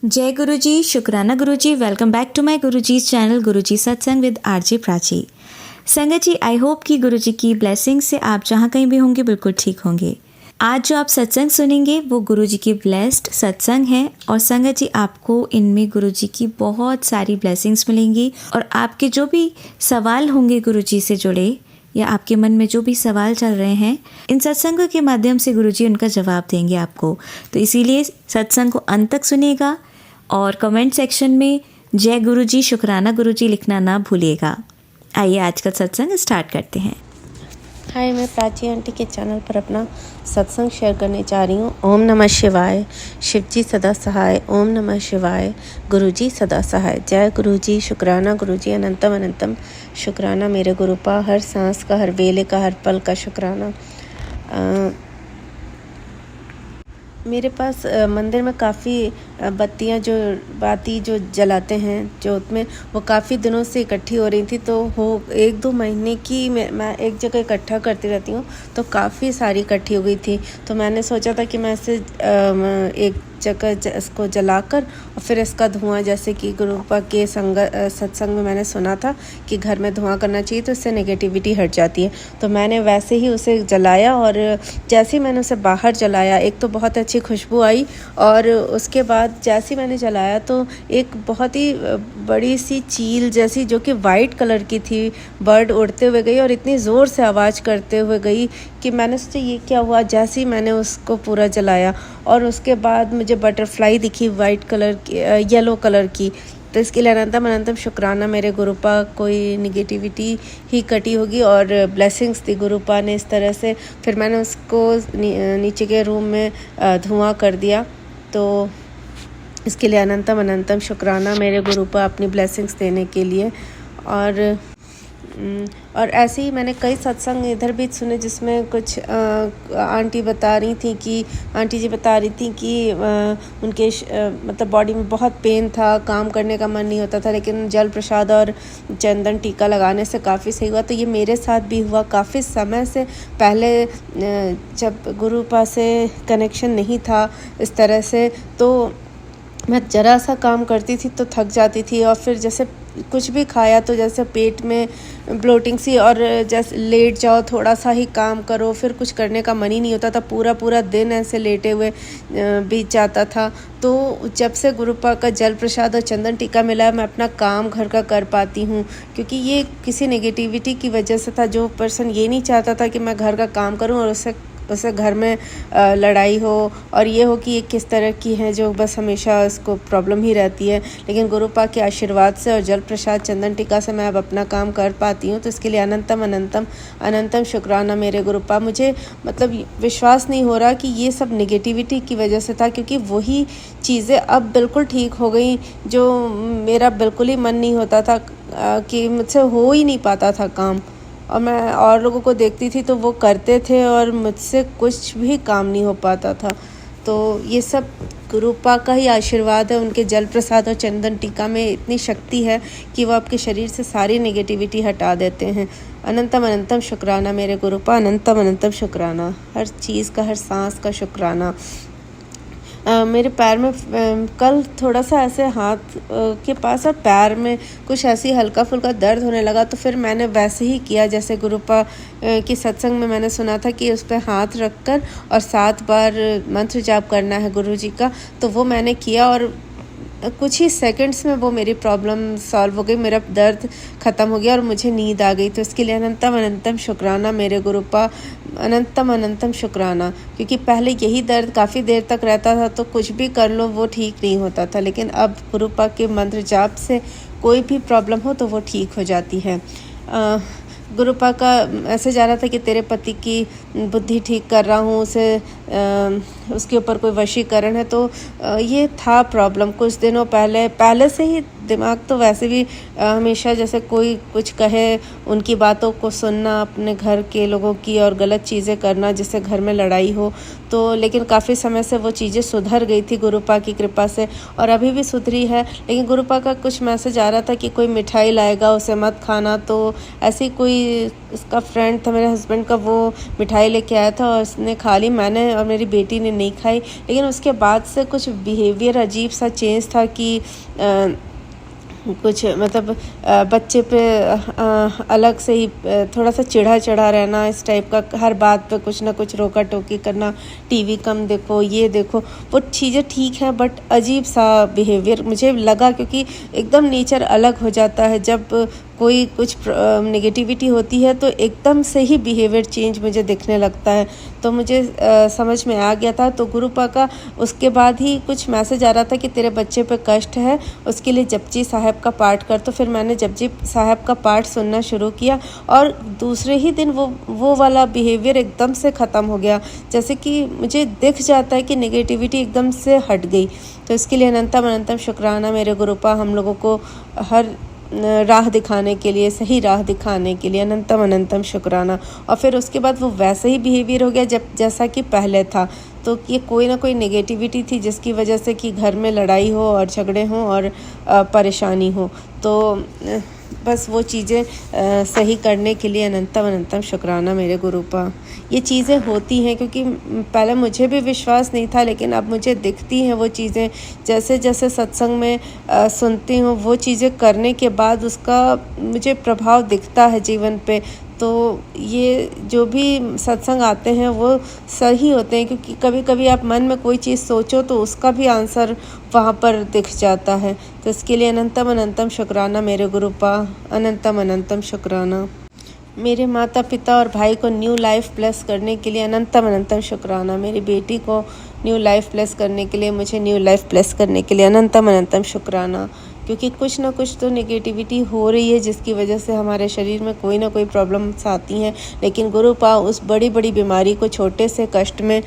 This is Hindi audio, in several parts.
जय गुरु जी, शुक्राना गुरु जी। Welcome back to my Guru ji channel गुरु जी सत्संग विद आरजे प्राची। संगत जी, आई होप कि गुरु जी की ब्लेसिंग से आप जहाँ कहीं भी होंगे बिल्कुल ठीक होंगे। आज जो आप सत्संग सुनेंगे वो गुरु जी की ब्लेस्ड सत्संग है और संगत जी आपको इनमें गुरु जी की बहुत सारी ब्लेसिंग्स मिलेंगी और आपके जो भी सवाल होंगे गुरु जी से जुड़े या आपके मन में जो भी सवाल चल रहे हैं, इन सत्संगों के माध्यम से गुरुजी उनका जवाब देंगे आपको। तो इसीलिए सत्संग को अंत तक सुनिएगा और कमेंट सेक्शन में जय गुरुजी, शुक्राना गुरुजी लिखना ना भूलिएगा। आइए आज का सत्संग स्टार्ट करते हैं। हाय, मैं प्राची आंटी के चैनल पर अपना सत्संग शेयर करने जा रही हूँ। ओम नमः शिवाय, शिवजी सदा सहाय। ओम नमः शिवाय, गुरुजी सदा सहाय। जय गुरुजी, शुक्राना गुरुजी, अनंतम अनंतम शुक्राना मेरे गुरुपा। हर सांस का, हर वेले का, हर पल का शुक्राना। मेरे पास मंदिर में काफ़ी बत्तियाँ बाती जो जलाते हैं जोत में, वो काफ़ी दिनों से इकट्ठी हो रही थी। तो हो 1-2 महीने की मैं एक जगह इकट्ठा करती रहती हूँ, तो काफ़ी सारी इकट्ठी हो गई थी। तो मैंने सोचा था कि मैं इसे एक जगह इसको जलाकर और फिर इसका धुआं, जैसे कि गुरुपा के सत्संग में मैंने सुना था कि घर में धुआं करना चाहिए तो इससे नेगेटिविटी हट जाती है। तो मैंने वैसे ही उसे जलाया और जैसे ही मैंने उसे बाहर जलाया, एक तो बहुत अच्छी खुशबू आई और उसके बाद जैसे ही मैंने जलाया तो एक बहुत ही बड़ी सी चील जैसी, जो कि वाइट कलर की थी, बर्ड उड़ते हुए गई और इतनी ज़ोर से आवाज़ करते हुए गई कि मैंने सोचा ये क्या हुआ। जैसे ही मैंने उसको पूरा जलाया और उसके बाद मुझे बटरफ्लाई दिखी वाइट कलर की, येलो कलर की। तो इसके लिए अनंतम अनंतम शुक्राना मेरे गुरुपा। कोई निगेटिविटी ही कटी होगी और ब्लेसिंग्स दी गुरुपा ने इस तरह से। फिर मैंने उसको नीचे के रूम में धुआं कर दिया। तो इसके लिए अनंतम अनंतम शुक्राना मेरे गुरुपा अपनी ब्लेसिंग्स देने के लिए। और ऐसे ही मैंने कई सत्संग इधर भी सुने जिसमें कुछ आंटी जी बता रही थी कि उनके मतलब बॉडी में बहुत पेन था, काम करने का मन नहीं होता था, लेकिन जल प्रसाद और चंदन टीका लगाने से काफ़ी सही हुआ। तो ये मेरे साथ भी हुआ काफ़ी समय से पहले, जब गुरुपा से कनेक्शन नहीं था इस तरह से, तो मैं ज़रा सा काम करती थी तो थक जाती थी और फिर जैसे कुछ भी खाया तो जैसे पेट में ब्लोटिंग सी, और जैसे लेट जाओ, थोड़ा सा ही काम करो, फिर कुछ करने का मन ही नहीं होता था। पूरा दिन ऐसे लेटे हुए बीत जाता था। तो जब से गुरुपा का जल प्रसाद और चंदन टीका मिला, मैं अपना काम घर का कर पाती हूँ, क्योंकि ये किसी नेगेटिविटी की वजह से था। जो पर्सन ये नहीं चाहता था कि मैं घर का काम करूँ और उसे घर में लड़ाई हो और ये हो कि ये किस तरह की है, जो बस हमेशा इसको प्रॉब्लम ही रहती है। लेकिन गुरुपा के आशीर्वाद से और जल प्रसाद चंदन टीका से मैं अब अपना काम कर पाती हूँ। तो इसके लिए अनंतम अनंतम अनंतम शुक्राना मेरे गुरुपा। मुझे मतलब विश्वास नहीं हो रहा कि ये सब नेगेटिविटी की वजह से था, क्योंकि वही चीज़ें अब बिल्कुल ठीक हो गई जो मेरा बिल्कुल ही मन नहीं होता था, कि मुझसे हो ही नहीं पाता था काम। और मैं और लोगों को देखती थी तो वो करते थे और मुझसे कुछ भी काम नहीं हो पाता था। तो ये सब गुरुपा का ही आशीर्वाद है। उनके जल प्रसाद और चंदन टीका में इतनी शक्ति है कि वो आपके शरीर से सारी नेगेटिविटी हटा देते हैं। अनंतम अनंतम शुक्राना मेरे गुरुपा, अनंतम अनंतम शुक्राना। हर चीज़ का, हर सांस का शुक्राना। मेरे पैर में कल थोड़ा सा ऐसे हाथ के पास और पैर में कुछ ऐसी हल्का फुल्का दर्द होने लगा। तो फिर मैंने वैसे ही किया जैसे गुरुपा की सत्संग में मैंने सुना था कि उस पर हाथ रखकर और 7 बार मंत्र जाप करना है गुरु जी का। तो वो मैंने किया और कुछ ही सेकंड्स में वो मेरी प्रॉब्लम सॉल्व हो गई, मेरा दर्द ख़त्म हो गया और मुझे नींद आ गई। तो इसके लिए अनंतम अनंतम शुक्राना मेरे गुरुपा, अनंतम अनंतम शुक्राना। क्योंकि पहले यही दर्द काफ़ी देर तक रहता था, तो कुछ भी कर लो वो ठीक नहीं होता था। लेकिन अब गुरुपा के मंत्र जाप से कोई भी प्रॉब्लम हो तो वो ठीक हो जाती है। गुरुपा का मैसेज आ रहा था कि तेरे पति की बुद्धि ठीक कर रहा हूँ, उसके ऊपर कोई वशीकरण है। तो ये था प्रॉब्लम कुछ दिनों पहले से ही। दिमाग तो वैसे भी हमेशा जैसे कोई कुछ कहे उनकी बातों को सुनना, अपने घर के लोगों की, और गलत चीज़ें करना जिससे घर में लड़ाई हो। तो लेकिन काफ़ी समय से वो चीज़ें सुधर गई थी गुरुपा की कृपा से, और अभी भी सुधरी है। लेकिन गुरुपा का कुछ मैसेज आ रहा था कि कोई मिठाई लाएगा उसे मत खाना। तो ऐसे कोई उसका फ्रेंड था मेरे हस्बैंड का, वो मिठाई लेके आया था और उसने खा ली। मैंने और मेरी बेटी ने नहीं खाई। लेकिन उसके बाद से कुछ बिहेवियर अजीब सा चेंज था कि कुछ मतलब बच्चे पे अलग से ही थोड़ा सा चिढ़ा चिढ़ा रहना, इस टाइप का, हर बात पे कुछ ना कुछ रोका टोकी करना, टीवी कम देखो, ये देखो। वो चीज़ें ठीक है बट अजीब सा बिहेवियर मुझे लगा, क्योंकि एकदम नेचर अलग हो जाता है जब कोई कुछ नेगेटिविटी होती है तो एकदम से ही बिहेवियर चेंज मुझे दिखने लगता है। तो मुझे समझ में आ गया था। तो गुरुपा का उसके बाद ही कुछ मैसेज आ रहा था कि तेरे बच्चे पे कष्ट है, उसके लिए जपजी साहब का पाठ कर। तो फिर मैंने जपजी साहब का पाठ सुनना शुरू किया और दूसरे ही दिन वो वाला बिहेवियर एकदम से ख़त्म हो गया, जैसे कि मुझे दिख जाता है कि नेगेटिविटी एकदम से हट गई। तो इसके लिए अनंतम अनंतम शुक्राना मेरे गुरुपा, हम लोगों को हर राह दिखाने के लिए, सही राह दिखाने के लिए अनंतम अनंतम शुक्राना। और फिर उसके बाद वो वैसे ही बिहेवियर हो गया जैसा कि पहले था। तो ये कोई ना कोई नेगेटिविटी थी जिसकी वजह से कि घर में लड़ाई हो और झगड़े हों और परेशानी हो। तो बस वो चीज़ें सही करने के लिए अनंतम अनंतम शुक्राना मेरे गुरुपा। ये चीज़ें होती हैं क्योंकि पहले मुझे भी विश्वास नहीं था, लेकिन अब मुझे दिखती हैं वो चीज़ें। जैसे जैसे सत्संग में सुनती हूँ, वो चीज़ें करने के बाद उसका मुझे प्रभाव दिखता है जीवन पे। तो ये जो भी सत्संग आते हैं वो सही होते हैं, क्योंकि कभी कभी आप मन में कोई चीज़ सोचो तो उसका भी आंसर वहाँ पर दिख जाता है। तो इसके लिए अनंतम अनंतम शुक्राना मेरे गुरुपा, अनंतम अनंतम शुक्राना। मेरे माता पिता और भाई को न्यू लाइफ ब्लेस करने के लिए अनंतम अनंतम शुक्राना। मेरी बेटी को न्यू लाइफ ब्लेस करने के लिए, मुझे न्यू लाइफ ब्लेस करने के लिए अनंतम अनंतम शुक्राना। क्योंकि कुछ ना कुछ तो नेगेटिविटी हो रही है जिसकी वजह से हमारे शरीर में कोई ना कोई प्रॉब्लम्स आती हैं, लेकिन गुरुपा उस बड़ी बड़ी बीमारी को छोटे से कष्ट में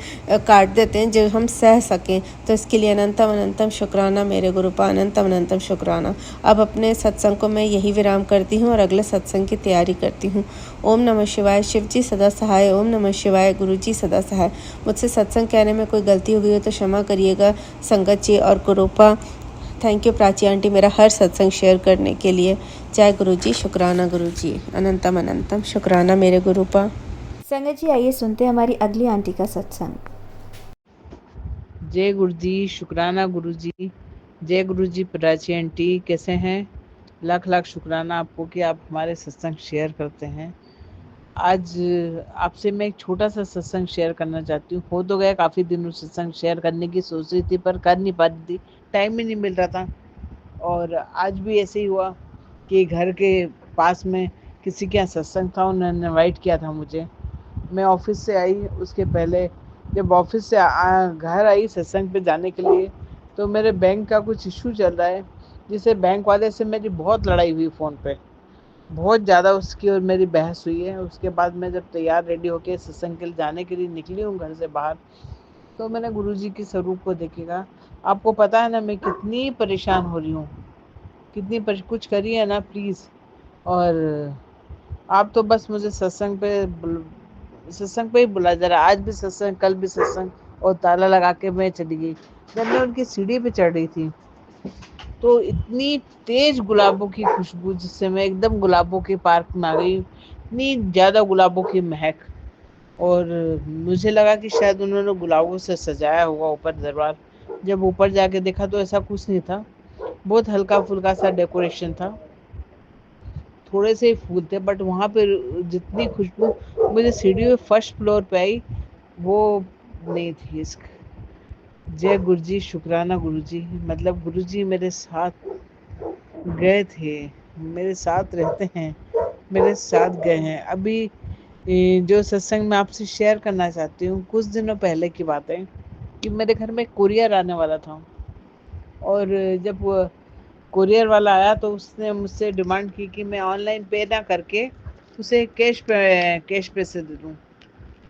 काट देते हैं जो हम सह सकें। तो इसके लिए अनंतम अनंतम शुक्राना मेरे गुरुपा, अनंतम अनंतम शुक्राना। अब अपने सत्संग को मैं यही विराम करती हूँ और अगले सत्संग की तैयारी करती हूँ। ओम नमः शिवाय। शिव जी सदा सहाय। ओम नमः शिवाय। गुरु जी सदा सहाय। मुझसे सत्संग कहने में कोई गलती हो गई हो तो क्षमा करिएगा संगत जी और गुरुपा। थैंक यू प्राची आंटी मेरा हर सत्संग शेयर करने के लिए। जय गुरु जी, शुक्राना गुरु जी, अनंतम अनंतम शुक्राना मेरे गुरुपा। संगत जी आइए सुनते हैं हमारी अगली आंटी का सत्संग। जय गुरु जी, शुक्राना गुरु जी। जय गुरु जी। प्राची आंटी कैसे हैं? लाख लाख शुक्राना आपको कि आप हमारे सत्संग शेयर करते हैं। आज आपसे मैं एक छोटा सा सत्संग शेयर करना चाहती हूँ। हो तो गया काफ़ी दिनों सत्संग शेयर करने की सोच रही थी पर कर नहीं पा रही थी, टाइम ही नहीं मिल रहा था। और आज भी ऐसे ही हुआ कि घर के पास में किसी के यहाँ सत्संग था, उन्होंने इनवाइट किया था मुझे। मैं ऑफिस से आई, उसके पहले जब ऑफिस से घर आई सत्संग पे जाने के लिए, तो मेरे बैंक का कुछ इशू चल रहा है, जिससे बैंक वाले से मेरी बहुत लड़ाई हुई फ़ोन पे, बहुत ज़्यादा उसकी और मेरी बहस हुई है। उसके बाद मैं जब तैयार रेडी होके सत्संग के लिए जाने के लिए निकली हूँ घर से बाहर, तो मैंने गुरुजी के स्वरूप को देखेगा। आपको पता है ना मैं कितनी परेशान हो रही हूँ, कितनी कुछ करिए ना प्लीज़। और आप तो बस मुझे सत्संग पे ही बुला जा रहा। आज भी सत्संग, कल भी सत्संग, और ताला लगा के मैं चली गई। जब मैं उनकी सीढ़ी पे चढ़ रही थी तो इतनी तेज गुलाबों की खुशबू, जिससे मैं एकदम गुलाबों के पार्क में आ गई, इतनी ज़्यादा गुलाबों की महक। और मुझे लगा कि शायद उन्होंने गुलाबों से सजाया होगा ऊपर दरबार। जब ऊपर जाके देखा तो ऐसा कुछ नहीं था, बहुत हल्का फुल्का सा डेकोरेशन था, थोड़े से फूल थे, बट वहाँ पे जितनी खुशबू मुझे सीढ़ी में फर्स्ट फ्लोर पे आई वो नहीं थी। जय गुरु जी, शुक्राना गुरु जी। मतलब गुरु जी मेरे साथ गए थे, मेरे साथ रहते हैं, मेरे साथ गए हैं। अभी जो सत्संग मैं आपसे शेयर करना चाहती हूँ, कुछ दिनों पहले की बात है कि मेरे घर में कुरियर आने वाला था। और जब कुरियर वाला आया तो उसने मुझसे डिमांड की कि मैं ऑनलाइन पे ना करके उसे कैश पैसे दे दूँ।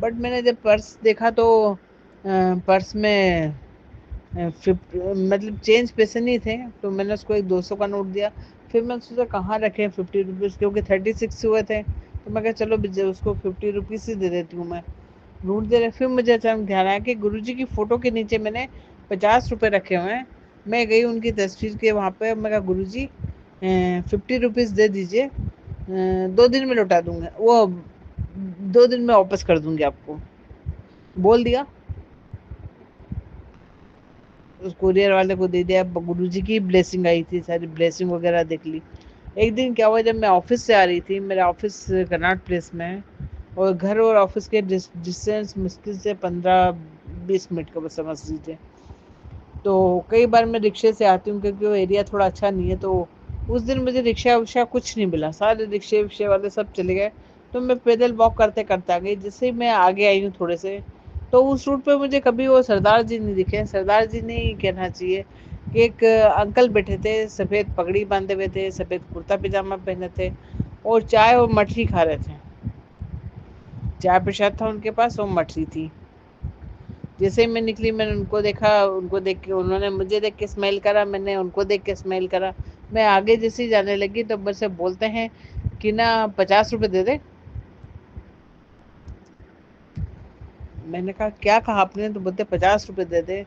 बट मैंने जब पर्स देखा तो पर्स में मतलब चेंज पैसे नहीं थे, तो मैंने उसको एक 200 का नोट दिया। फिर मैं सोचा कहाँ रखे 50 रुपीज़, क्योंकि 36 हुए थे, तो मैं कहा चलो उसको 50 रुपीज़ ही दे देती हूँ मैं। नोट दे रहे, फिर मुझे अचानक ध्यान आया कि गुरुजी की फ़ोटो के नीचे मैंने 50 रुपये रखे हुए हैं। मैं गई उनकी तस्वीर के वहाँ पे, मैं कहा गुरुजी 50 रुपीज़ दे दीजिए, 2 दिन में लौटा दूँगा, वो 2 दिन में वापस कर दूँगी आपको, बोल दिया। उस कुरियर वाले को दे दिया। गुरुजी की ब्लेसिंग आई थी, सारी ब्लेसिंग वगैरह देख ली। एक दिन क्या हुआ, जब मैं ऑफिस से आ रही थी, मेरा ऑफिस कर्नाट प्लेस में है और घर और ऑफिस के डिस्टेंस मुश्किल से 15-20 मिनट का, बस समझ लीजिए। तो कई बार मैं रिक्शे से आती हूँ क्योंकि वो एरिया थोड़ा अच्छा नहीं है। तो उस दिन मुझे रिक्शा विक्शा कुछ नहीं मिला, सारे रिक्शे विक्शे वाले सब चले गए। तो मैं पैदल वॉक करते करते आ गई। जैसे ही मैं आगे आई हूँ थोड़े से, तो उस रूट पे मुझे कभी वो सरदार जी नहीं दिखे। सरदार जी नहीं कहना चाहिए कि एक अंकल बैठे थे, सफ़ेद पगड़ी बांधे हुए थे, सफ़ेद कुर्ता पैजामा पहने थे और चाय और मठरी खा रहे थे। चाय प्रसाद था उनके पास और मठरी थी। जैसे ही मैं निकली, मैंने उनको देखा, उनको देख के उन्होंने मुझे देख के स्माइल करा, मैंने उनको देख के स्माइल करा। मैं आगे जैसे ही जाने लगी तो मुझसे बोलते हैं कि ना 50 रुपये दे दे। मैंने कहा क्या कहा आपने? तो बोलते 50 रुपये दे दे।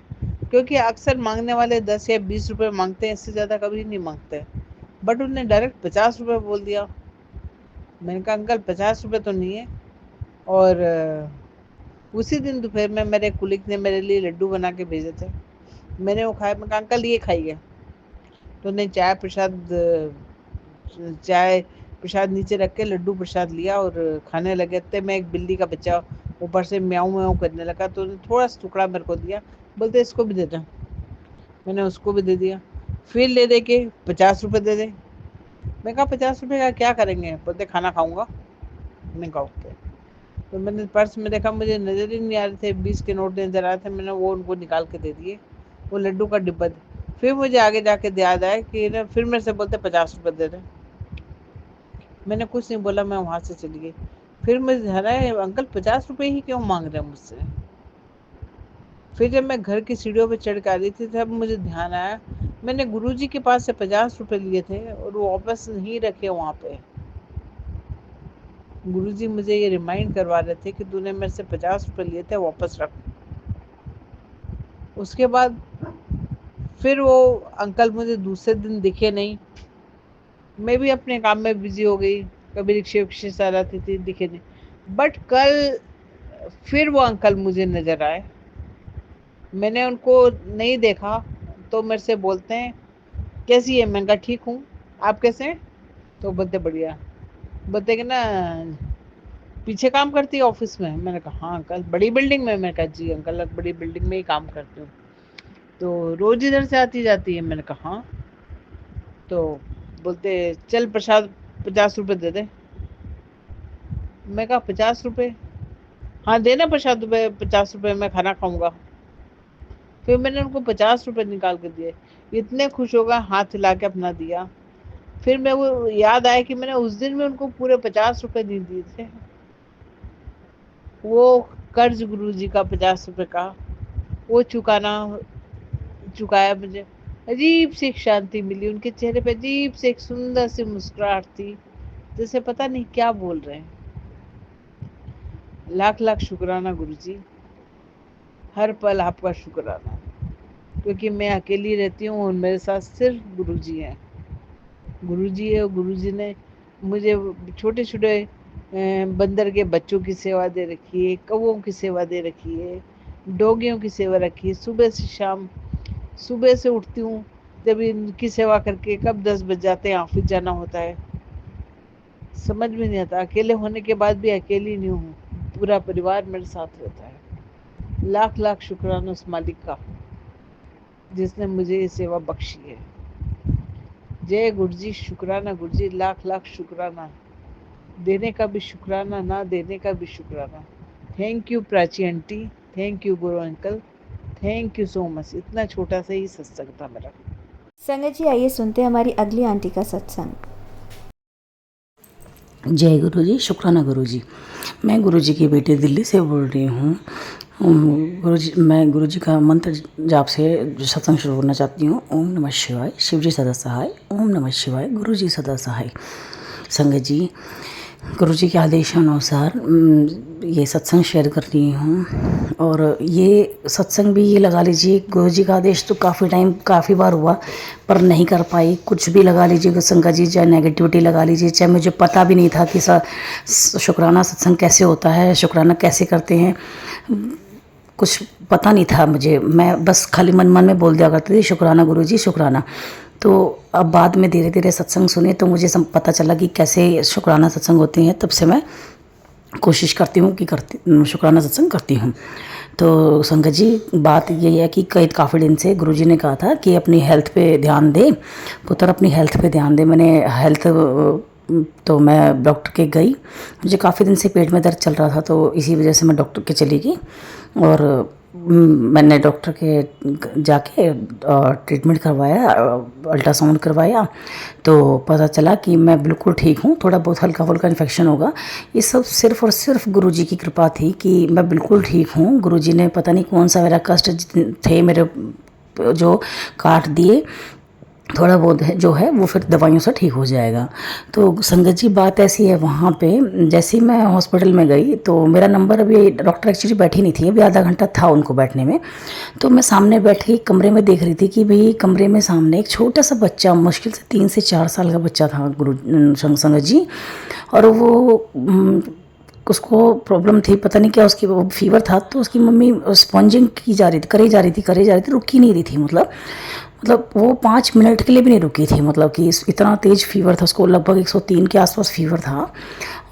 क्योंकि अक्सर मांगने वाले 10 या 20 रुपये मांगते हैं, इससे ज़्यादा कभी नहीं मांगते, बट उन्होंने डायरेक्ट 50 रुपये बोल दिया। मैंने कहा अंकल 50 रुपये तो नहीं है। और उसी दिन दोपहर में मेरे कुलीग ने मेरे लिए लड्डू बना के भेजे थे, मैंने वो खाया। मैं कहा अंकल ये खाइए। तो उन्हें चाय प्रसाद नीचे रख के लड्डू प्रसाद लिया और खाने लगे थे। मैं एक बिल्ली का बच्चा ऊपर से म्याऊं म्याऊं करने लगा, तो उन्हें थोड़ा सा टुकड़ा मेरे को दिया, बोलते इसको भी दे दे। मैंने उसको भी दे दिया। फिर ले दे के 50 रुपये दे दे। मैं कहा 50 रुपये का क्या करेंगे? बोलते खाना खाऊंगा। मैंने कहा ओके। तो मैंने पर्स में देखा, मुझे नज़र ही नहीं आ रहे थे, 20 के नोट नज़र आ रहे थे, मैंने वो उनको निकाल के दे दिए, वो लड्डू का डिब्बा। फिर मुझे आगे जाके याद आया कि ना, फिर मेरे से बोलते 50 रुपये दे दे। मैंने कुछ नहीं बोला, मैं वहाँ से चली गई। फिर मुझे ध्यान आया अंकल 50 रुपये ही क्यों मांग रहे हैं मुझसे। फिर जब मैं घर की सीढ़ियों पर चढ़ कर आ रही थी तब मुझे ध्यान आया मैंने गुरुजी के पास से 50 रुपये लिए थे और वो वापस नहीं रखे वहाँ पे। गुरुजी मुझे ये रिमाइंड करवा रहे थे कि तूने मेरे से 50 रुपये लिए थे, वापस रख। उसके बाद फिर वो अंकल मुझे दूसरे दिन दिखे नहीं, मैं भी अपने काम में बिजी हो गई, कभी रिक्शे विक्शे से आती थी, दिखे नहीं। बट कल फिर वो अंकल मुझे नज़र आए, मैंने उनको नहीं देखा तो मेरे से बोलते हैं कैसी है? मैंने कहा ठीक हूँ, आप कैसे हैं? तो बोलते बढ़िया। बोलते कि ना पीछे काम करती है ऑफिस में? मैंने कहा हाँ अंकल। बड़ी बिल्डिंग में? मैंने कहा जी अंकल, बड़ी बिल्डिंग में ही काम करती हूँ। तो रोज इधर से आती जाती है? मैंने कहा हाँ। तो बोलते चल प्रसाद 50 रुपये दे दे। मैं कहा 50 रुपये? हाँ देना प्रसाद 50 रुपये, मैं खाना खाऊंगा। फिर मैंने उनको 50 रुपये निकाल के दिए, इतने खुश हो गए, हाथ हिला के अपना दिया। फिर मैं वो याद आया कि मैंने उस दिन में उनको पूरे 50 रुपये नहीं दिए थे, वो कर्ज गुरुजी का 50 रुपये का वो चुकाया। मुझे अजीब सी एक शांति मिली, उनके चेहरे पे अजीब से एक सुंदर सी मुस्कुराहट थी, जैसे पता नहीं क्या बोल रहे हैं। लाख लाख शुक्राना गुरुजी, हर पल आपका शुक्राना, क्योंकि मैं अकेली रहती हूँ और मेरे साथ सिर्फ गुरुजी हैं। गुरुजी है, गुरुजी ने मुझे छोटे छोटे बंदर के बच्चों की सेवा दे रखी है, कौवों की सेवा दे रखी है, डोगियों की सेवा रखी है। सुबह से शाम, सुबह से उठती हूँ जब इनकी सेवा करके कब 10 बज जाते हैं, ऑफिस जाना होता है, समझ में नहीं आता। अकेले होने के बाद भी अकेली नहीं हूँ, पूरा परिवार मेरे साथ रहता है। लाख लाख शुक्राना उस मालिक का जिसने मुझे ये सेवा बख्शी है। जय गुरुजी, शुक्राना गुरुजी, लाख लाख शुक्राना, देने का भी शुक्राना, ना देने का भी शुक्राना। Thank you Prachi aunty, thank you Guru uncle, thank you so much. इतना छोटा सा ही सत्संग था मेरा। संगत जी आइए सुनते हैं हमारी अगली आंटी का सत्संग। जय गुरु जी, शुक्राना गुरु जी। मैं गुरु जी की बेटी दिल्ली से बोल रही हूँ। गुरु जी, मैं गुरु जी का मंत्र जाप से सत्संग शुरू करना चाहती हूँ। ओम नमः शिवाय, शिव जी सदा सहाय। ओम नमः शिवाय, गुरु जी सदा सहाय। संगत जी, गुरु जी के आदेशानुसार ये सत्संग शेयर कर रही हूँ। और ये सत्संग भी ये लगा लीजिए, गुरु जी का आदेश तो काफ़ी बार हुआ पर नहीं कर पाई। कुछ भी लगा लीजिए संगत जी, चाहे नेगेटिविटी लगा लीजिए, चाहे मुझे पता भी नहीं था कि शुक्राना सत्संग कैसे होता है, शुक्राना कैसे करते हैं। कुछ पता नहीं था मुझे, मैं बस खाली मन मन में बोल दिया करती थी शुक्राना गुरुजी शुक्राना। तो अब बाद में धीरे धीरे सत्संग सुने तो मुझे सब पता चला कि कैसे शुक्राना सत्संग होते हैं। तब से मैं कोशिश करती हूँ कि शुक्राना सत्संग करती हूँ। तो संगत जी बात यही है कि काफ़ी दिन से गुरुजी ने कहा था कि अपनी हेल्थ पे ध्यान दे पुत्र, अपनी हेल्थ पे ध्यान दे। मैंने हेल्थ तो मैं डॉक्टर के गई, मुझे काफ़ी दिन से पेट में दर्द चल रहा था, तो इसी वजह से मैं डॉक्टर के चली गई और मैंने डॉक्टर के जाके ट्रीटमेंट करवाया, अल्ट्रासाउंड करवाया, तो पता चला कि मैं बिल्कुल ठीक हूँ। थोड़ा बहुत हल्का फुल्का इन्फेक्शन होगा, ये सब सिर्फ़ और सिर्फ गुरुजी की कृपा थी कि मैं बिल्कुल ठीक हूँ। गुरुजी ने पता नहीं कौन सा मेरा कष्ट थे मेरे जो काट दिए, थोड़ा बहुत है जो है वो फिर दवाइयों से ठीक हो जाएगा। तो संगत जी बात ऐसी है, वहाँ पे जैसे ही मैं हॉस्पिटल में गई तो मेरा नंबर, अभी डॉक्टर एक्चुअली बैठी नहीं थी, अभी आधा घंटा था उनको बैठने में। तो मैं सामने बैठी कमरे में देख रही थी कि भाई कमरे में सामने एक छोटा सा बच्चा, मुश्किल से 3 से 4 साल का बच्चा था संगत जी, और वो उसको प्रॉब्लम थी, पता नहीं क्या उसकी फीवर था। तो उसकी मम्मी स्पॉन्जिंग करी जा रही थी, रुकी नहीं रही थी। मतलब वो 5 मिनट के लिए भी नहीं रुकी थी, मतलब कि इतना तेज़ फीवर था उसको, लगभग 103 के आसपास फीवर था।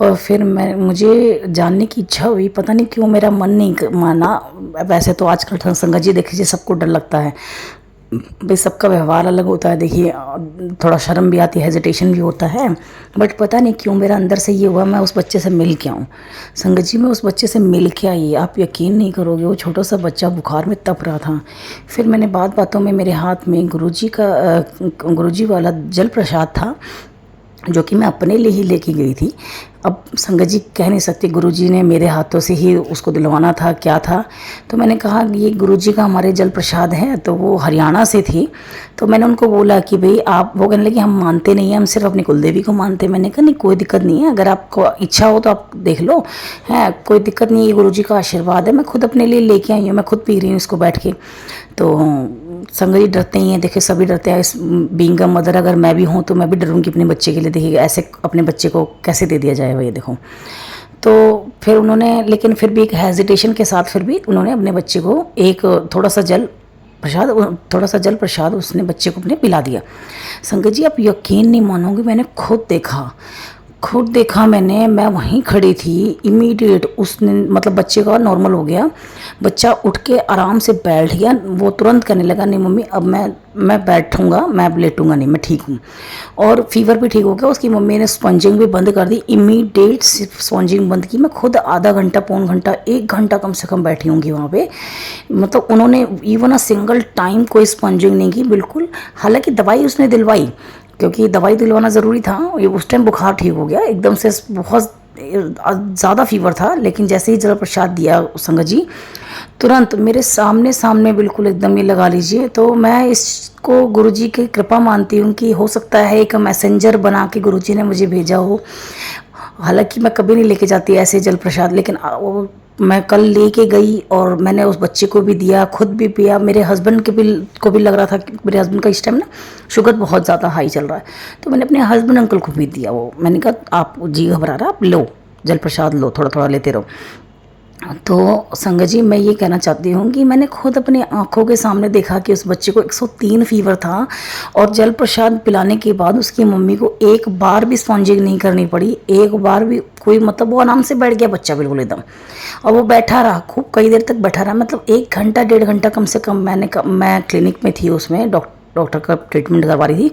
और फिर मुझे जानने की इच्छा हुई, पता नहीं क्यों मेरा मन नहीं माना। वैसे तो आजकल संगत जी देखिए सबको डर लगता है भाई, सबका व्यवहार अलग होता है, देखिए थोड़ा शर्म भी आती है, हेजिटेशन भी होता है, बट पता नहीं क्यों मेरा अंदर से ये हुआ मैं उस बच्चे से मिल के आऊँ। संगत जी मैं उस बच्चे से मिल के आई, आप यकीन नहीं करोगे, वो छोटा सा बच्चा बुखार में तप रहा था। फिर मैंने बातों में मेरे हाथ में गुरुजी वाला जल प्रसाद था जो कि मैं अपने लिए ही लेके गई थी। अब संगत जी कह नहीं सकते गुरुजी ने मेरे हाथों से ही उसको दिलवाना था क्या था। तो मैंने कहा ये गुरुजी का हमारे जल प्रसाद है, तो वो हरियाणा से थी। तो मैंने उनको बोला कि भाई आप, वो कहने लगे हम मानते नहीं हैं, हम सिर्फ अपनी कुलदेवी को मानते हैं। मैंने कहा नहीं कोई दिक्कत नहीं है, अगर आपको इच्छा हो तो आप देख लो, है कोई दिक्कत नहीं है, गुरुजी का आशीर्वाद है। मैं खुद अपने लिए लेके आई हूँ, मैं खुद पी रही हूँ इसको बैठ के। तो संगत जी डरते ही हैं, देखिए सभी डरते हैं, इस बीइंग अ मदर अगर मैं भी हूँ तो मैं भी डरूंगी अपने बच्चे के लिए। देखिए ऐसे अपने बच्चे को कैसे दे दिया जाए ये देखो। तो फिर उन्होंने, लेकिन फिर भी एक हेजिटेशन के साथ फिर भी उन्होंने अपने बच्चे को एक थोड़ा सा जल प्रसाद उसने बच्चे को अपने पिला दिया। संगत जी आप यकीन नहीं मानोगे, मैंने खुद देखा मैंने, मैं वहीं खड़ी थी, इमीडिएट उसने मतलब बच्चे का नॉर्मल हो गया, बच्चा उठ के आराम से बैठ गया। वो तुरंत कहने लगा नहीं मम्मी अब मैं बैठूंगा, मैं लेटूंगा नहीं, मैं ठीक हूँ। और फीवर भी ठीक हो गया। उसकी मम्मी ने स्पॉन्जिंग भी बंद कर दी, इमीडिएट सिर्फ स्पॉन्जिंग बंद की। मैं खुद आधा घंटा, पौन घंटा, 1 घंटा कम से कम बैठी होंगी वहाँ पे। मतलब उन्होंने इवन अ सिंगल टाइम कोई स्पॉन्जिंग नहीं की बिल्कुल। हालांकि दवाई उसने दिलवाई, क्योंकि दवाई दिलवाना ज़रूरी था। उस टाइम बुखार ठीक हो गया, एकदम से बहुत ज़्यादा फीवर था। लेकिन जैसे ही जल प्रसाद दिया संगत जी, तुरंत मेरे सामने बिल्कुल एकदम ये लगा लीजिए। तो मैं इसको गुरुजी की कृपा मानती हूँ कि हो सकता है एक मैसेंजर बना के गुरुजी ने मुझे भेजा हो। हालांकि मैं कभी नहीं लेके जाती ऐसे जल प्रसाद, लेकिन मैं कल लेके गई और मैंने उस बच्चे को भी दिया, खुद भी पिया। मेरे हस्बैंड को भी लग रहा था कि मेरे हस्बैंड का इस टाइम ना शुगर बहुत ज़्यादा हाई चल रहा है, तो मैंने अपने हस्बैंड अंकल को भी दिया। वो मैंने कहा आप जी घबरा रहा, आप लो जल प्रसाद लो, थोड़ा थोड़ा लेते रहो। तो संगत जी मैं ये कहना चाहती हूँ कि मैंने खुद अपनी आंखों के सामने देखा कि उस बच्चे को 103 फीवर था, और जल प्रसाद पिलाने के बाद उसकी मम्मी को एक बार भी स्पॉन्जिंग नहीं करनी पड़ी, एक बार भी कोई, मतलब वो आराम से बैठ गया बच्चा बिल्कुल एकदम। और वो बैठा रहा, खूब कई देर तक बैठा रहा, मतलब 1 घंटा 1.5 घंटा कम से कम। मैं क्लिनिक में थी, उसमें डॉक्टर का ट्रीटमेंट करवा रही थी।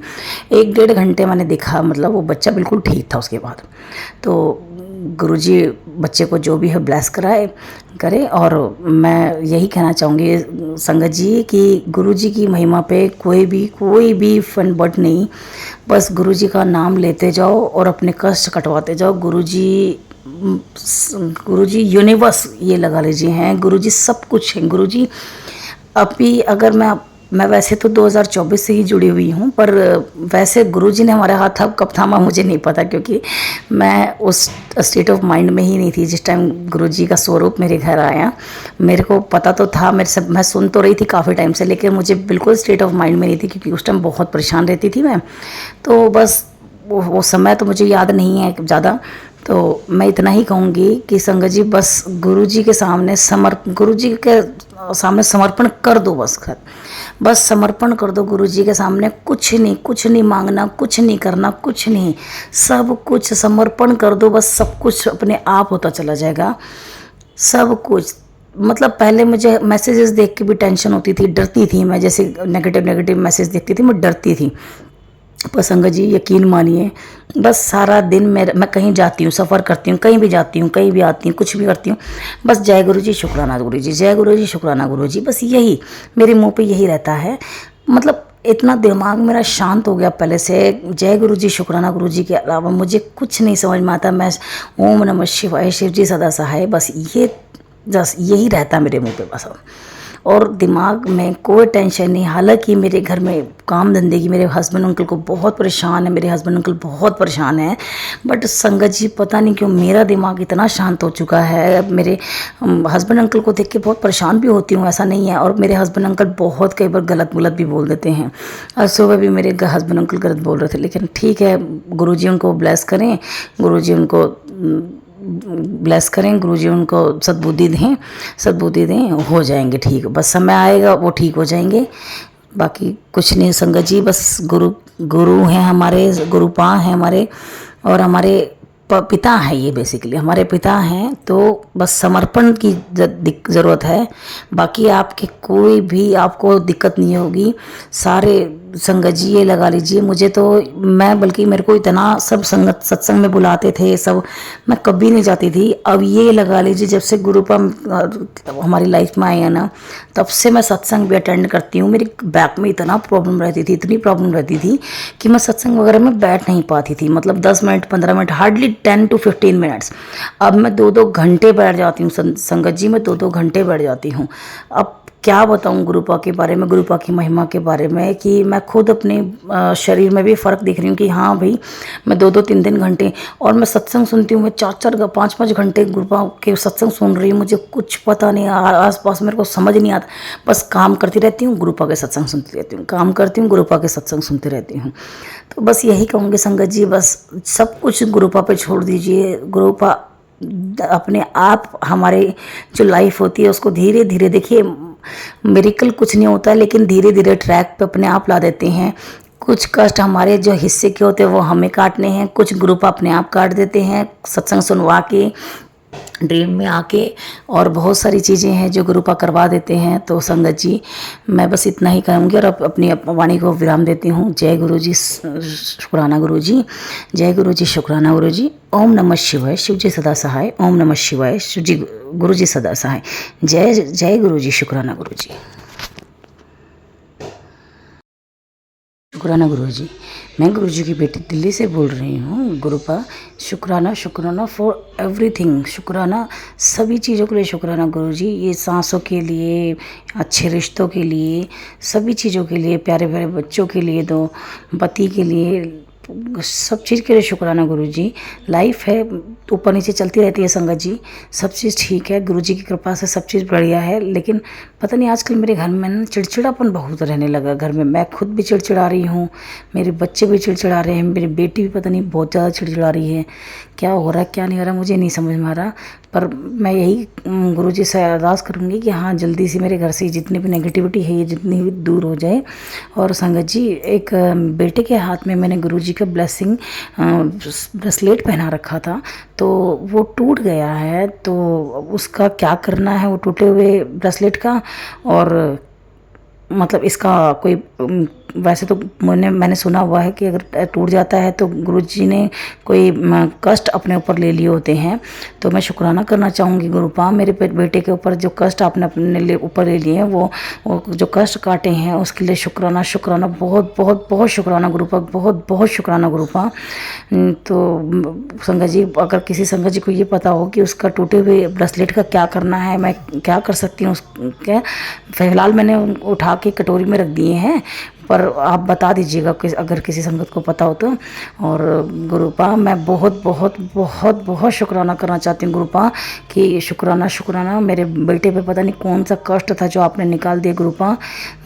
1-1.5 घंटे मैंने देखा, मतलब वो बच्चा बिल्कुल ठीक था उसके बाद। तो गुरुजी बच्चे को जो भी है ब्लेस करे। और मैं यही कहना चाहूँगी संगत जी कि गुरुजी की महिमा पे कोई भी फन बट नहीं, बस गुरुजी का नाम लेते जाओ और अपने कष्ट कटवाते जाओ। गुरुजी यूनिवर्स ये लगा लीजिए हैं, गुरुजी सब कुछ है। गुरुजी अभी अगर मैं वैसे तो 2024 से ही जुड़ी हुई हूँ, पर वैसे गुरुजी ने हमारे हाथ कब थामा मुझे नहीं पता, क्योंकि मैं उस स्टेट ऑफ माइंड में ही नहीं थी जिस टाइम गुरुजी का स्वरूप मेरे घर आया। मेरे को पता तो था, मैं सुन तो रही थी काफ़ी टाइम से, लेकिन मुझे बिल्कुल स्टेट ऑफ माइंड में नहीं थी, क्योंकि उस टाइम बहुत परेशान रहती थी मैं। तो बस वो समय तो मुझे याद नहीं है ज़्यादा, तो मैं इतना ही कहूँगी कि संगत जी बस गुरु जी के सामने समर्पण कर दो। बस समर्पण कर दो गुरु जी के सामने। कुछ नहीं मांगना, कुछ नहीं करना, कुछ नहीं, सब कुछ समर्पण कर दो। बस सब कुछ अपने आप होता चला जाएगा, सब कुछ। मतलब पहले मुझे मैसेजेस देख के भी टेंशन होती थी, डरती थी मैं, जैसे नेगेटिव मैसेज देखती थी मैं डरती थी। पर संगत जी यकीन मानिए, बस सारा दिन मैं कहीं जाती हूँ, सफ़र करती हूँ, कहीं भी जाती हूँ, कहीं भी आती हूँ, कुछ भी करती हूँ, बस जय गुरु जी शुक्राना गुरु जी, जय गुरु जी शुक्राना गुरु जी, बस यही मेरे मुंह पे यही रहता है। मतलब इतना दिमाग मेरा शांत हो गया पहले से। जय गुरु जी शुक्राना गुरु जी के अलावा मुझे कुछ नहीं समझ में आता। मैं ओम नमः शिवाय, शिव जी सदा सहाय, बस यही रहता मेरे मुंह पे बस। और दिमाग में कोई टेंशन नहीं। हालांकि मेरे घर में काम धंधे की मेरे हस्बैंड अंकल को बहुत परेशान है, मेरे हस्बैंड अंकल बहुत परेशान है, बट संगत जी पता नहीं क्यों मेरा दिमाग इतना शांत हो चुका है। अब मेरे हस्बैंड अंकल को देख के बहुत परेशान भी होती हूँ, ऐसा नहीं है। और मेरे हस्बैंड अंकल बहुत कई बार गलत भी बोल देते हैं। और सुबह भी मेरे हस्बैंड अंकल गलत बोल रहे थे, लेकिन ठीक है, गुरुजी उनको ब्लेस करें, गुरुजी उनको ब्लेस करें, गुरुजी उनको सद्बुद्धि दें, हो जाएंगे ठीक। बस समय आएगा वो ठीक हो जाएंगे, बाकी कुछ नहीं संगत जी। बस गुरु हैं हमारे, गुरुपा हैं हमारे, और हमारे पिता है, ये बेसिकली हमारे पिता हैं। तो बस समर्पण की ज़रूरत है, बाकी आपके कोई भी आपको दिक्कत नहीं होगी। सारे संगत जी ये लगा लीजिए, मुझे तो बल्कि मेरे को इतना सब संगत सत्संग में बुलाते थे सब, मैं कभी नहीं जाती थी। अब ये लगा लीजिए जब से गुरुपा हमारी लाइफ में आए हैं ना, तब से मैं सत्संग भी अटेंड करती हूँ। मेरी बैक में इतनी प्रॉब्लम रहती थी कि मैं सत्संग वगैरह में बैठ नहीं पाती थी। मतलब 10 minute 15 minute, hardly 10 to 15 minutes. अब मैं 2-2 घंटे बैठ जाती हूँ संगत जी, मैं 2-2 घंटे बैठ जाती हूँ। अब क्या बताऊँ गुरुपा के बारे में, गुरुपा की महिमा के बारे में, कि मैं खुद अपने शरीर में भी फ़र्क देख रही हूँ कि हाँ भाई, मैं 2-2 3-3 घंटे, और मैं सत्संग सुनती हूँ, मैं 4-4 5-5 घंटे गुरुपा के सत्संग सुन रही हूँ। मुझे कुछ पता नहीं, आस पास मेरे को समझ नहीं आता, बस काम करती रहती हूँ, गुरुपा के सत्संग सुनती रहती हूँ, काम करती हूँ, गुरुपा के सत्संग सुनती रहती हूँ। तो बस यही कहूँगी संगत जी, बस सब कुछ गुरुपा पे छोड़ दीजिए। गुरुपा अपने आप हमारे जो लाइफ होती है उसको धीरे धीरे, देखिए मिरेकल कुछ नहीं होता है, लेकिन धीरे धीरे ट्रैक पे अपने आप ला देते हैं। कुछ कष्ट हमारे जो हिस्से के होते हैं वो हमें काटने हैं, कुछ ग्रुप अपने आप काट देते हैं सत्संग सुनवा के, ड्रीम में आके, और बहुत सारी चीज़ें हैं जो गुरुपा करवा देते हैं। तो संगत जी मैं बस इतना ही कहूँगी और अपनी वाणी को विराम देती हूँ। जय गुरु जी शुक्राना गुरु जी, जय गुरु जी शुक्राना गुरु जी। ओम नमः शिवाय, शिव जी सदा सहाय। ओम नमः शिवाय, शिव जी गुरु जी सदा सहाय। जय जय गुरु जी शुक्राना गुरु जी, शुक्राना गुरु जी। मैं गुरु जी की बेटी दिल्ली से बोल रही हूँ। गुरुपा शुक्राना फॉर एवरीथिंग, शुक्राना सभी चीज़ों के लिए, शुक्राना गुरु जी। ये सांसों के लिए, अच्छे रिश्तों के लिए, सभी चीज़ों के लिए, प्यारे प्यारे बच्चों के लिए, दो पति के लिए, सब चीज़ के लिए शुक्राना गुरु जी। लाइफ है ऊपर नीचे चलती रहती है संगत जी, सब चीज़ ठीक है, गुरु जी की कृपा से सब चीज़ बढ़िया है। लेकिन पता नहीं आजकल मेरे घर में ना चिड़चिड़ापन बहुत रहने लगा। घर में मैं खुद भी चिड़चिड़ा रही हूँ, मेरे बच्चे भी चिड़चिड़ा रहे हैं, मेरी बेटी भी पता नहीं बहुत ज़्यादा चिड़चिड़ा रही है। क्या हो रहा है क्या नहीं हो रहा मुझे नहीं समझ में आ रहा। पर मैं यही गुरु जी से अरदास करूँगी कि हाँ जल्दी से मेरे घर से जितनी भी नेगेटिविटी है ये जितनी भी दूर हो जाए। और संगत जी एक बेटे के हाथ में मैंने गुरु जी का ब्लेसिंग ब्रेसलेट पहना रखा था, तो वो टूट गया है। तो उसका क्या करना है वो टूटे हुए ब्रेसलेट का, और मतलब इसका कोई वैसे तो मैंने सुना हुआ है कि अगर टूट जाता है तो गुरुजी ने कोई कष्ट अपने ऊपर ले लिए होते हैं। तो मैं शुक्राना करना चाहूँगी गुरुपा, मेरे बेटे के ऊपर जो कष्ट आपने अपने ऊपर ले लिए हैं, वो जो कष्ट काटे हैं उसके लिए शुक्राना, बहुत बहुत बहुत शुक्राना गुरुपा, बहुत बहुत शुक्राना गुरुपा। तो संगत जी अगर किसी संगत जी को ये पता हो कि उसका टूटे हुए ब्रेसलेट का क्या करना है, मैं क्या कर सकती हूँ उसके, फिलहाल मैंने उठा के कटोरी में रख दिए हैं, पर आप बता दीजिएगा कि अगर किसी संगत को पता हो तो। और गुरुपा मैं बहुत बहुत बहुत बहुत शुक्राना करना चाहती हूँ गुरुपा, कि शुक्राना शुक्राना, मेरे बेटे पे पता नहीं कौन सा कष्ट था जो आपने निकाल दिया गुरुपा।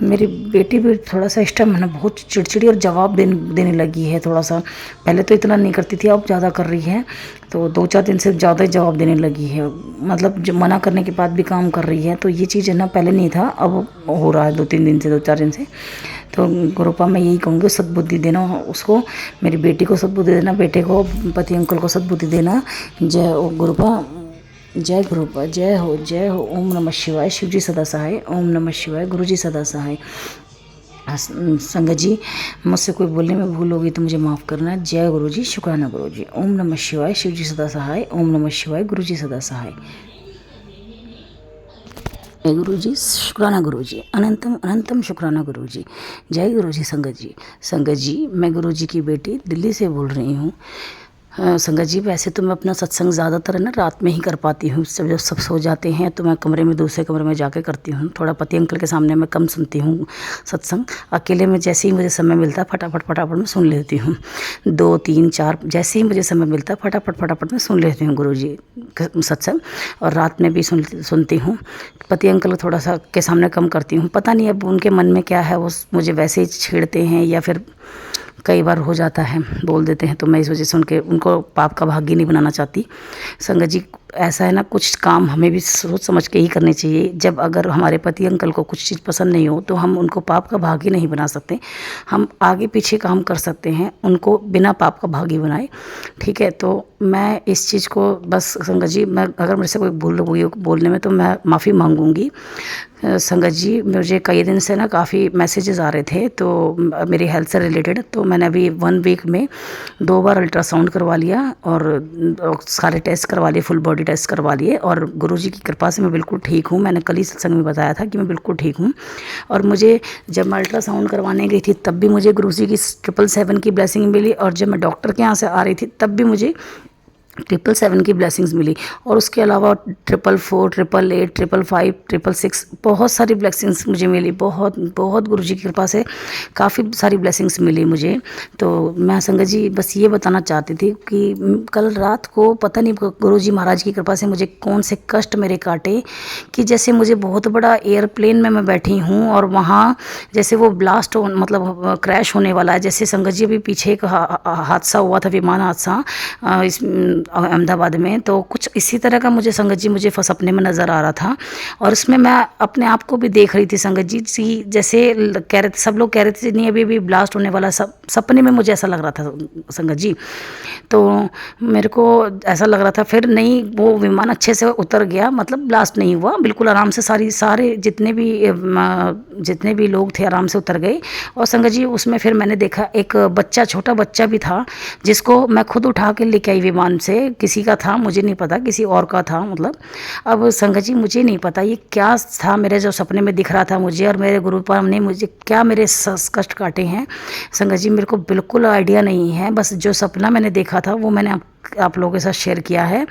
मेरी बेटी भी थोड़ा सा इस टाइम है ना बहुत चिड़चिड़ी और जवाब देने लगी है थोड़ा सा। पहले तो इतना नहीं करती थी, अब ज़्यादा कर रही है। तो 2-4 दिन से ज़्यादा ही जवाब देने लगी है, मतलब जो मना करने के बाद भी काम कर रही है। तो ये चीज़ है ना पहले नहीं था, अब हो रहा है 2-3 दिन से, 2-4 दिन से। तो गुरुपा मैं यही कहूँगी सद्बुद्धि देना उसको, मेरी बेटी को सद्बुद्धि देना, बेटे को, पति अंकल को सद्बुद्धि देना। जय गुरुपा, जय गुरुपा, जय हो जय हो। ओम नमः शिवाय, शिव जी सदा सहाय। ओम नमः शिवाय, गुरु जी सदा सहाय। संगत जी मुझसे कोई बोलने में भूल होगी तो मुझे माफ़ करना। जय गुरु जी, शुक्राना गुरु जी। ओम नमः शिवाय, शिव जी सदा सहाय। ओम नमः शिवाय, गुरु जी सदा सहाय। जय गुरु जी, शुक्राना गुरु जी, अनंतम अनंतम शुक्राना गुरु जी। जय गुरु जी। संगत जी मैं गुरु जी की बेटी दिल्ली से बोल रही हूँ। संगत जी वैसे तो मैं अपना सत्संग ज़्यादातर है ना रात में ही कर पाती हूँ। जब सब सो जाते हैं तो मैं कमरे में, दूसरे कमरे में जाके करती हूँ। थोड़ा पति अंकल के सामने मैं कम सुनती हूँ सत्संग। अकेले में जैसे ही मुझे समय मिलता है फटाफट मैं सुन लेती हूँ। 2, 3, 4 जैसे ही मुझे समय मिलता है फटाफट मैं सुन लेती हूँ गुरु जी सत्संग। और रात में भी सुनती हूँ। पति अंकल थोड़ा सा के सामने कम करती हूँ। पता नहीं अब उनके मन में क्या है, वो मुझे वैसे ही छेड़ते हैं या फिर कई बार हो जाता है बोल देते हैं। तो मैं इस वजह से उनको पाप का भागी नहीं बनाना चाहती। संगत जी ऐसा है ना, कुछ काम हमें भी सोच समझ के ही करने चाहिए। जब अगर हमारे पति अंकल को कुछ चीज़ पसंद नहीं हो तो हम उनको पाप का भागी नहीं बना सकते। हम आगे पीछे काम कर सकते हैं, उनको बिना पाप का भागी बनाए। ठीक है, तो मैं इस चीज़ को बस संगत जी, मैं अगर मेरे से कोई भूल हुई हो बोलने में तो मैं माफ़ी मांगूंगी। संगत जी मुझे कई दिन से ना काफ़ी मैसेजेस आ रहे थे तो मेरी हेल्थ से रिलेटेड। तो मैंने अभी 1 वीक में 2 बार अल्ट्रासाउंड करवा लिया और सारे टेस्ट करवा लिए, फुल बॉडी टेस्ट करवा लिए। और गुरुजी की कृपा से मैं बिल्कुल ठीक हूँ। मैंने कल ही सत्संग में बताया था कि मैं बिल्कुल ठीक हूँ। और मुझे जब मैं अल्ट्रासाउंड करवाने गई थी तब भी मुझे गुरुजी की 777 की ब्लेसिंग मिली। और जब मैं डॉक्टर के यहाँ से आ रही थी तब भी मुझे 777 की ब्लेसिंग्स मिली। और उसके अलावा 444, 888, 555, 666 बहुत सारी ब्लेसिंग्स मुझे मिली। बहुत बहुत गुरुजी की कृपा से काफ़ी सारी ब्लेसिंग्स मिली मुझे। तो मैं संगत जी बस ये बताना चाहती थी कि कल रात को पता नहीं गुरुजी महाराज की कृपा से मुझे कौन से कष्ट मेरे काटे कि जैसे मुझे बहुत बड़ा एयरप्लेन में मैं बैठी हूँ और वहाँ जैसे वो ब्लास्ट हो, मतलब क्रैश होने वाला है। जैसे संगत जी अभी पीछे एक हादसा हुआ था, विमान हादसा इस अहमदाबाद में। तो कुछ इसी तरह का मुझे संगत जी मुझे सपने में नज़र आ रहा था। और उसमें मैं अपने आप को भी देख रही थी संगत जी, जैसे कह रहे थे, सब लोग कह रहे थे नहीं अभी ब्लास्ट होने वाला। सब सपने में मुझे ऐसा लग रहा था संगत जी। तो मेरे को ऐसा लग रहा था, फिर नहीं वो विमान अच्छे से उतर गया, मतलब ब्लास्ट नहीं हुआ, बिल्कुल आराम से सारे जितने भी लोग थे आराम से उतर गए। और संगत जी उसमें फिर मैंने देखा एक बच्चा, छोटा बच्चा भी था जिसको मैं खुद उठा के लेके आई विमान से। किसी का था मुझे नहीं पता, किसी और का था मतलब। अब संगत जी मुझे नहीं पता ये क्या था, मेरे जो सपने में दिख रहा था मुझे और मेरे गुरु पर ने मुझे क्या मेरे कष्ट काटे हैं संगत जी मेरे को बिल्कुल आइडिया नहीं है। बस जो सपना मैंने देखा था वो मैंने आप लोगों के साथ शेयर किया है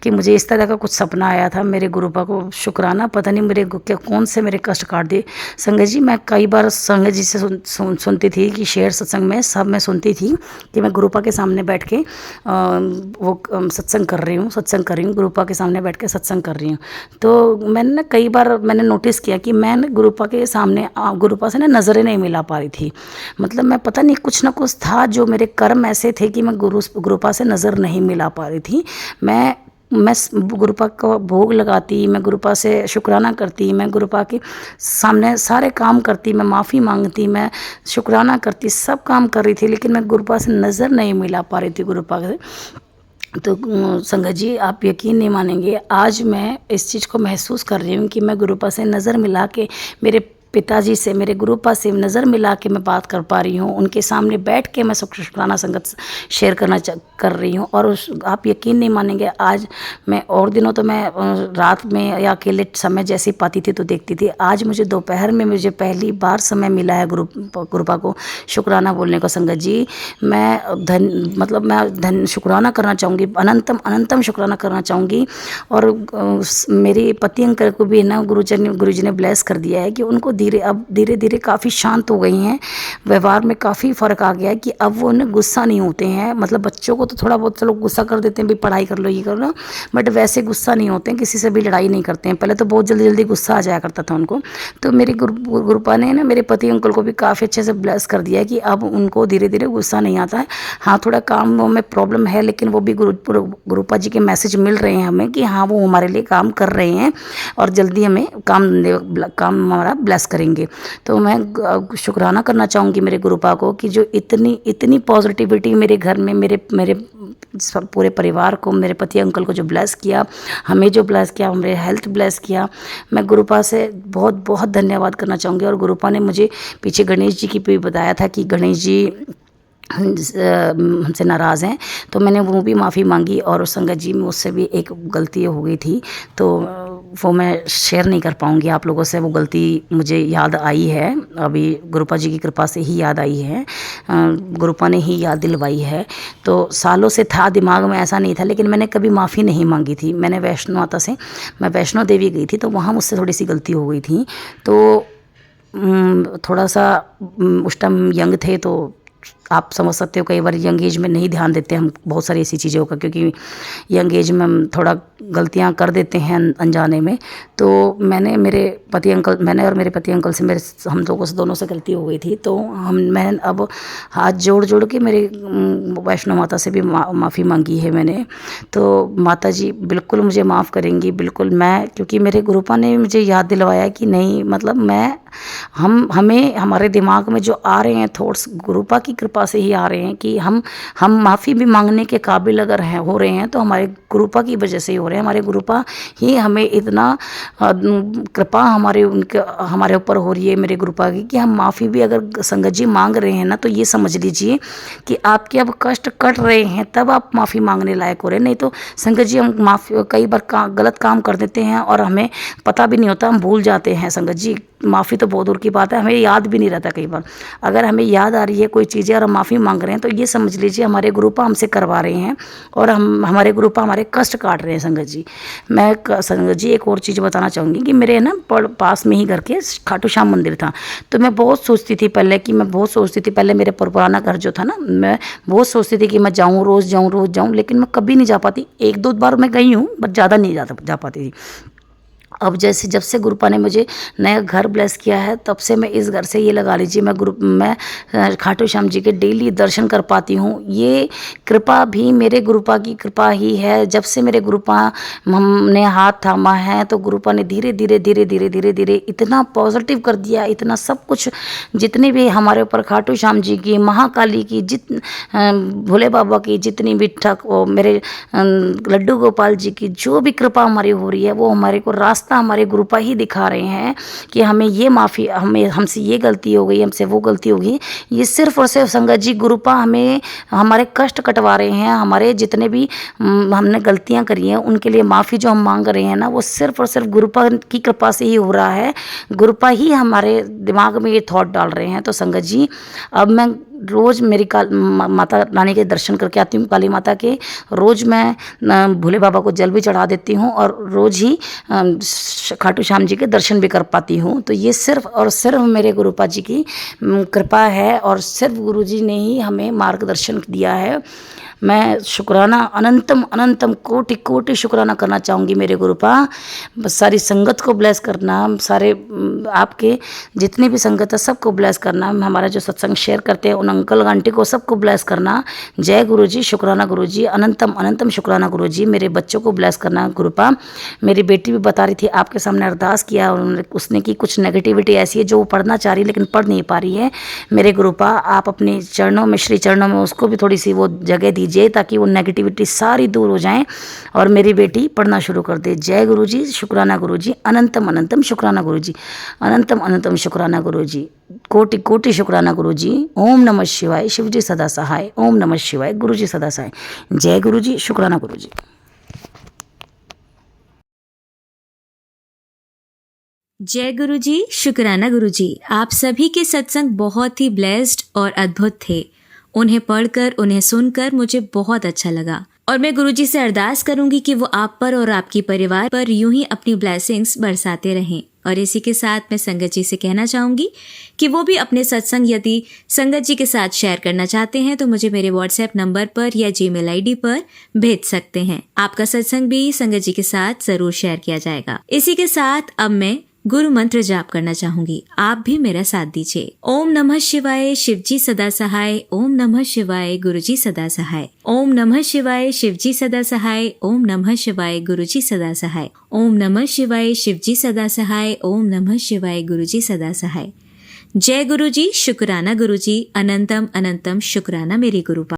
कि मुझे इस तरह का कुछ सपना आया था। मेरे गुरुपा को शुक्राना, पता नहीं मेरे क्या कौन से मेरे कष्ट काट दिए। संगत जी मैं कई बार संगत जी से सुनती थी कि शेयर सत्संग में सब मैं सुनती थी कि मैं गुरुपा के सामने बैठ के वो सत्संग कर रही हूँ, गुरुपा के सामने बैठ के सत्संग कर रही हूँ। तो मैंने ना कई बार मैंने नोटिस किया कि मैं गुरुपा के सामने गुरुपा से ना नज़रें नहीं मिला पा रही थी। मतलब मैं पता नहीं कुछ ना कुछ था जो मेरे कर्म ऐसे थे कि मैं गुरुपा से नज़र नहीं मिला पा रही थी। मैं गुरुपा का भोग लगाती, मैं गुरुपा से शुक्राना करती, मैं गुरुपा के सामने सारे काम करती, मैं माफ़ी मांगती, मैं शुक्राना करती, सब काम कर रही थी, लेकिन मैं गुरुपा से नज़र नहीं मिला पा रही थी गुरुपा से। तो संगत जी आप यकीन नहीं मानेंगे, आज मैं इस चीज़ को महसूस कर रही हूँ कि मैं गुरुपा से नज़र मिला के, मेरे पिताजी से, मेरे गुरुपा से नज़र मिला के मैं बात कर पा रही हूँ। उनके सामने बैठ के मैं शुक्राना संगत शेयर कर रही हूँ। और आप यकीन नहीं मानेंगे, आज मैं और दिनों तो मैं रात में या अकेले समय जैसे पाती थी तो देखती थी। आज मुझे दोपहर में मुझे पहली बार समय मिला है गुरुपा को शुक्राना बोलने को। संगत जी मैं शुक्राना करना चाहूँगी, अनंतम शुक्राना करना चाहूँगी। और मेरे पति अंकल को भी ना गुरुजी ने ब्लेस कर दिया है कि उनको धीरे धीरे काफ़ी शांत हो गई हैं। व्यवहार में काफ़ी फ़र्क आ गया है कि अब वो उन्हें गुस्सा नहीं होते हैं। मतलब बच्चों को तो थोड़ा बहुत चलो गुस्सा कर देते हैं, भाई पढ़ाई कर लो, ये कर लो, बट वैसे गुस्सा नहीं होते हैं, किसी से भी लड़ाई नहीं करते हैं। पहले तो बहुत जल्दी जल्दी गुस्सा आ जाया करता था उनको। तो मेरी गुरुपा ने ना मेरे पति अंकल को भी काफ़ी अच्छे से ब्लेस कर दिया है कि अब उनको धीरे धीरे गुस्सा नहीं आता है। हाँ, थोड़ा काम में प्रॉब्लम है, लेकिन वो भी गुरुपा जी के मैसेज मिल रहे हैं हमें कि हाँ वो हमारे लिए काम कर रहे हैं और जल्दी हमें काम हमारा ब्लेस करेंगे। तो मैं शुक्राना करना चाहूँगी मेरे गुरुपा को कि जो इतनी पॉजिटिविटी मेरे घर में मेरे पूरे परिवार को, मेरे पति अंकल को जो ब्लेस किया, हमें जो ब्लेस किया, हमारे हेल्थ ब्लेस किया, मैं गुरुपा से बहुत बहुत धन्यवाद करना चाहूँगी। और गुरुपा ने मुझे पीछे गणेश जी की भी बताया था कि गणेश जी हमसे नाराज़ हैं, तो मैंने वो भी माफ़ी मांगी। और संगत जी मुझसे भी एक गलती हो गई थी, तो वो मैं शेयर नहीं कर पाऊँगी आप लोगों से। वो गलती मुझे याद आई है, अभी गुरुपा जी की कृपा से ही याद आई है, गुरुपा ने ही याद दिलवाई है। तो सालों से था दिमाग में, ऐसा नहीं था, लेकिन मैंने कभी माफ़ी नहीं मांगी थी। मैं वैष्णो देवी गई थी, तो वहाँ मुझसे थोड़ी सी गलती हो गई थी। तो थोड़ा सा उस टाइम यंग थे, तो आप समझ सकते हो कई बार यंग एज में नहीं ध्यान देते हम बहुत सारी ऐसी चीज़ों का, क्योंकि यंग एज में हम थोड़ा गलतियां कर देते हैं अनजाने में। तो मैंने और मेरे पति अंकल से हम दोनों से गलती हो गई थी। तो मैं अब हाथ जोड़ के मेरे वैष्णो माता से भी माफ़ी मांगी है मैंने। तो माता जी बिल्कुल मुझे माफ़ करेंगी, बिल्कुल। मैं क्योंकि मेरे गुरुपा ने मुझे याद दिलवाया कि नहीं, मतलब हमें हमारे दिमाग में जो आ रहे हैं थॉट्स गुरुपा की कृपा से ही आ रहे हैं कि हम माफ़ी भी मांगने के काबिल अगर हो रहे हैं तो हमारे गुरुपा की वजह से ही हो रहे हैं। हमारे गुरुपा ही हमें इतना कृपा हमारे ऊपर हो रही है, मेरे गुरुपा की, कि हम माफ़ी भी अगर संगत जी मांग रहे हैं ना, तो ये समझ लीजिए कि आपके अब कष्ट कट रहे हैं, तब आप माफ़ी मांगने लायक हो रहे हैं। नहीं तो संगत जी हम कई बार गलत काम कर देते हैं और हमें पता भी नहीं होता, हम भूल जाते हैं। संगत जी माफ़ी तो बहुत दूर की बात है, हमें याद भी नहीं रहता कई बार। अगर हमें याद आ रही है कोई चीज़ें और हम माफ़ी मांग रहे हैं, तो ये समझ लीजिए हमारे गुरुपा हमसे करवा रहे हैं और हमारे गुरुपा हमारे कष्ट काट रहे हैं। संगत जी, मैं संगत जी एक और चीज़ बताना चाहूँगी कि मेरे ना पास में ही घर के खाटू श्याम मंदिर था। तो मैं बहुत सोचती थी पहले मेरे पुराना घर जो था ना, मैं बहुत सोचती थी कि मैं रोज़ जाऊँ, लेकिन मैं कभी नहीं जा पाती। 1-2 बार मैं गई हूँ, बट ज़्यादा नहीं जा पाती थी। अब जब से गुरुपा ने मुझे नया घर ब्लेस किया है, तब से मैं इस घर से ये लगा लीजिए मैं खाटू श्याम जी के डेली दर्शन कर पाती हूँ। ये कृपा भी मेरे गुरुपा की कृपा ही है। जब से मेरे गुरुपा हमने हाथ थामा है, तो गुरुपा ने धीरे धीरे इतना पॉजिटिव कर दिया, इतना सब कुछ, जितनी भी हमारे ऊपर खाटू श्याम जी की, महाकाली की, भोले बाबा की, जितनी भी मेरे लड्डू गोपाल जी की जो भी कृपा हमारी हो रही है, वो हमारे को रास्ता हमारे गुरुपा ही दिखा रहे हैं कि हमें ये माफ़ी, हमसे ये गलती हो गई, हमसे वो गलती हो गई। ये सिर्फ और सिर्फ संगत जी गुरुपा हमें हमारे कष्ट कटवा रहे हैं। हमारे जितने भी हमने गलतियां करी हैं, उनके लिए माफ़ी जो हम मांग रहे हैं ना, वो सिर्फ और सिर्फ गुरुपा की कृपा से ही हो रहा है। गुरुपा ही हमारे दिमाग में ये थॉट डाल रहे हैं। तो संगत जी, अब मैं रोज़ मेरी माता रानी के दर्शन करके आती हूँ, काली माता के। रोज़ मैं भोले बाबा को जल भी चढ़ा देती हूँ और रोज़ ही खाटू श्याम जी के दर्शन भी कर पाती हूँ। तो ये सिर्फ और सिर्फ मेरे गुरुपा जी की कृपा है और सिर्फ गुरु जी ने ही हमें मार्गदर्शन दिया है। मैं शुक्राना अनंतम कोटि शुक्राना करना चाहूँगी मेरे गुरुपा। सारी संगत को ब्लेस करना, सारे आपके जितने भी संगत है सबको ब्लेस करना, हमारा जो सत्संग शेयर करते हैं उन अंकल आंटी को सबको ब्लेस करना। जय गुरु जी, शुक्राना गुरु जी, अनंतम शुक्राना गुरु जी। मेरे बच्चों को ब्लेस करना गुरुपा। मेरी बेटी भी बता रही थी, आपके सामने अरदास किया और उसने की कुछ नेगेटिविटी ऐसी है जो वो पढ़ना चाह रही है लेकिन पढ़ नहीं पा रही है। मेरे गुरुपा, आप अपने चरणों में, श्री चरणों में उसको भी थोड़ी सी वो जगह दीजिए ताकि वो नेगेटिविटी सारी दूर हो जाए और मेरी बेटी पढ़ना शुरू कर दे। जय गुरु जी, शुक्राना गुरु जी, अनंतम शुक्राना गुरु जी, अनंतम शुक्राना गुरु जी, कोटि शुक्राना गुरु जी। ओम नमः शिवाय, शिव जी सदा सहाय। ओम नमः शिवाय, गुरु जी सदा सहाय। जय गुरु जी, शुक्राना गुरु जी। जय गुरु जी, शुक्राना गुरु जी। आप सभी के सत्संग बहुत ही ब्लेस्ड और अद्भुत थे। उन्हें पढ़कर, उन्हें सुनकर मुझे बहुत अच्छा लगा और मैं गुरुजी से अरदास करूंगी कि वो आप पर और आपकी परिवार पर यूं ही अपनी ब्लेसिंग्स बरसाते रहें। और इसी के साथ मैं संगत जी से कहना चाहूँगी कि वो भी अपने सत्संग यदि संगत जी के साथ शेयर करना चाहते हैं तो मुझे मेरे व्हाट्सएप नंबर पर या जीमेल आईडी पर भेज सकते हैं। आपका सत्संग भी संगत जी के साथ जरूर शेयर किया जाएगा। इसी के साथ अब मैं गुरु मंत्र जाप करना चाहूंगी, आप भी मेरा साथ दीजिए। ओम नमः शिवाय, शिवजी सदा सहाय। ओम नमः शिवाय, गुरुजी सदा सहाय। ओम नमः शिवाय, शिवजी सदा सहाय। ओम नमः शिवाय, गुरुजी सदा सहाय। ओम नमः शिवाय, शिवजी सदा सहाय। ओम नमः शिवाय, गुरुजी सदा सहाय। जय गुरुजी, शुक्राना गुरुजी, अनंतम अनंतम शुक्राना मेरे गुरु।